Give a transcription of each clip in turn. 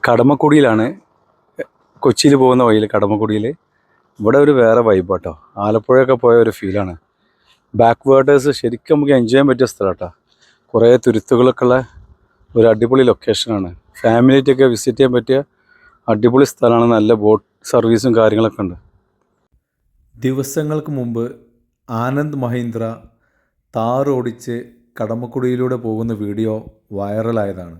കടമക്കുടിയിലാണ്. കൊച്ചിയിൽ പോകുന്ന വഴിയിൽ കടമക്കുടിയിൽ. ഇവിടെ ഒരു വേറെ വൈബാട്ടോ. ആലപ്പുഴയൊക്കെ പോയ ഒരു ഫീലാണ്. ബാക്ക് വാട്ടേഴ്സ് ശരിക്കും നമുക്ക് എൻജോയ് ചെയ്യാൻ പറ്റിയ സ്ഥലം കേട്ടോ. കുറേ തുരുത്തുകളൊക്കെ ഉള്ള ഒരു അടിപൊളി ലൊക്കേഷനാണ്. ഫാമിലിയായിട്ടൊക്കെ വിസിറ്റ് ചെയ്യാൻ പറ്റിയ അടിപൊളി സ്ഥലമാണ്. നല്ല ബോട്ട് സർവീസും കാര്യങ്ങളൊക്കെ ഉണ്ട്. ദിവസങ്ങൾക്ക് മുമ്പ് ആനന്ദ് മഹീന്ദ്ര താർ ഓടിച്ച് കടമക്കുടിയിലൂടെ പോകുന്ന വീഡിയോ വൈറലായതാണ്.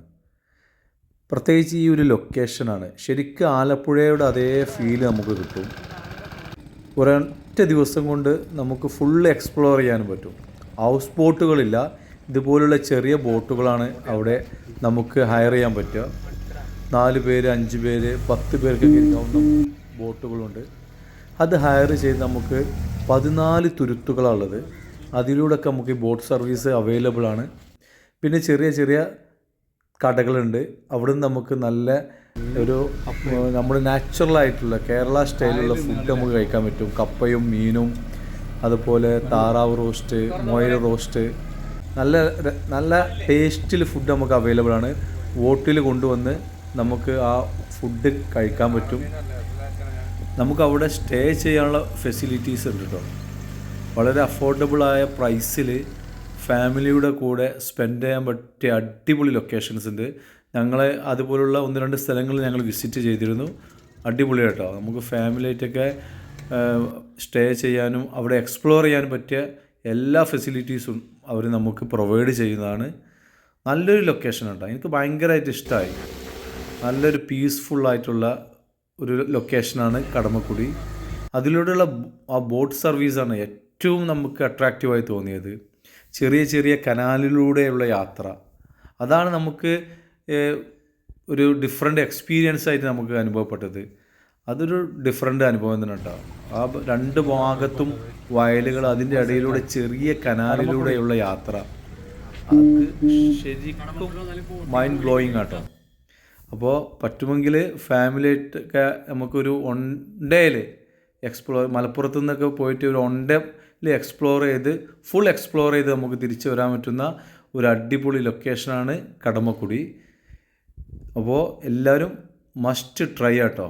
പ്രത്യേകിച്ച് ഈ ഒരു ലൊക്കേഷനാണ് ശരിക്കും ആലപ്പുഴയുടെ അതേ ഫീൽ നമുക്ക് കിട്ടും. ഒരൊറ്റ ദിവസം കൊണ്ട് നമുക്ക് ഫുൾ എക്സ്പ്ലോർ ചെയ്യാനും പറ്റും. ഹൗസ് ബോട്ടുകളില്ല, ഇതുപോലുള്ള ചെറിയ ബോട്ടുകളാണ് അവിടെ നമുക്ക് ഹയർ ചെയ്യാൻ പറ്റുക. 4 പേര്, 5 പേര്, 10 പേർക്ക് ഇരിക്കാവുന്ന ബോട്ടുകളുണ്ട്. അത് ഹയർ ചെയ്ത് നമുക്ക് 14 തുരുത്തുകളാണുള്ളത്. അതിലൂടെയൊക്കെ നമുക്ക് ഈ ബോട്ട് സർവീസ് അവൈലബിൾ ആണ്. പിന്നെ ചെറിയ ചെറിയ കടകളുണ്ട്. അവിടെ നിന്ന് നമുക്ക് നല്ല ഒരു നമ്മുടെ നാച്ചുറലായിട്ടുള്ള കേരള സ്റ്റൈലുള്ള ഫുഡ് നമുക്ക് കഴിക്കാൻ പറ്റും. കപ്പയും മീനും, അതുപോലെ താറാവ് റോസ്റ്റ്, മുയൽ റോസ്റ്റ്, നല്ല നല്ല ടേസ്റ്റിൽ ഫുഡ് നമുക്ക് അവൈലബിൾ ആണ്. ബോട്ടിൽ കൊണ്ടുവന്ന് നമുക്ക് ആ ഫുഡ് കഴിക്കാൻ പറ്റും. നമുക്കവിടെ സ്റ്റേ ചെയ്യാനുള്ള ഫെസിലിറ്റീസ് ഉണ്ട് കേട്ടോ. വളരെ അഫോർഡബിളായ പ്രൈസിൽ ഫാമിലിയുടെ കൂടെ സ്പെൻഡ് ചെയ്യാൻ പറ്റിയ അടിപൊളി ലൊക്കേഷൻസ് ഉണ്ട്. ഞങ്ങൾ അതുപോലുള്ള 1-2 സ്ഥലങ്ങൾ ഞങ്ങൾ വിസിറ്റ് ചെയ്തിരുന്നു. അടിപൊളി കേട്ടോ. നമുക്ക് ഫാമിലിയായിട്ടൊക്കെ സ്റ്റേ ചെയ്യാനും അവിടെ എക്സ്പ്ലോർ ചെയ്യാനും പറ്റിയ എല്ലാ ഫെസിലിറ്റീസും അവർ നമുക്ക് പ്രൊവൈഡ് ചെയ്യുന്നതാണ്. നല്ലൊരു ലൊക്കേഷൻ കേട്ടോ. എനിക്ക് ഭയങ്കരമായിട്ട് ഇഷ്ടമായി. നല്ലൊരു പീസ്ഫുള്ളായിട്ടുള്ള ഒരു ലൊക്കേഷനാണ് കടമക്കുടി. അതിലൂടെയുള്ള ആ ബോട്ട് സർവീസാണ് ഏറ്റവും നമുക്ക് അട്രാക്റ്റീവായി തോന്നിയത്. ചെറിയ ചെറിയ കനാലിലൂടെയുള്ള യാത്ര, അതാണ് നമുക്ക് ഒരു ഡിഫറെൻ്റ് എക്സ്പീരിയൻസ് ആയിട്ട് നമുക്ക് അനുഭവപ്പെട്ടത്. അതൊരു ഡിഫറെൻ്റ് അനുഭവം തന്നെ കേട്ടോ. ആ 2 ഭാഗത്തും വയലുകൾ, അതിൻ്റെ ഇടയിലൂടെ ചെറിയ കനാലിലൂടെയുള്ള യാത്ര, അത് ശരിക്കും മൈൻഡ് ബ്ലോയിങ് ആട്ടോ. അപ്പോൾ പറ്റുമെങ്കിൽ ഫാമിലിയായിട്ടൊക്കെ നമുക്കൊരു 1 ഡേയിൽ എക്സ്പ്ലോർ, മലപ്പുറത്തു നിന്നൊക്കെ പോയിട്ട് ഒരു 1 ഡേ ഫുൾ എക്സ്പ്ലോർ ചെയ്ത് നമുക്ക് തിരിച്ചു വരാൻ പറ്റുന്ന ഒരു അടിപൊളി ലൊക്കേഷനാണ് കടമക്കുടി. അപ്പോൾ എല്ലാവരും മസ്റ്റ് ട്രൈ ആട്ടോ.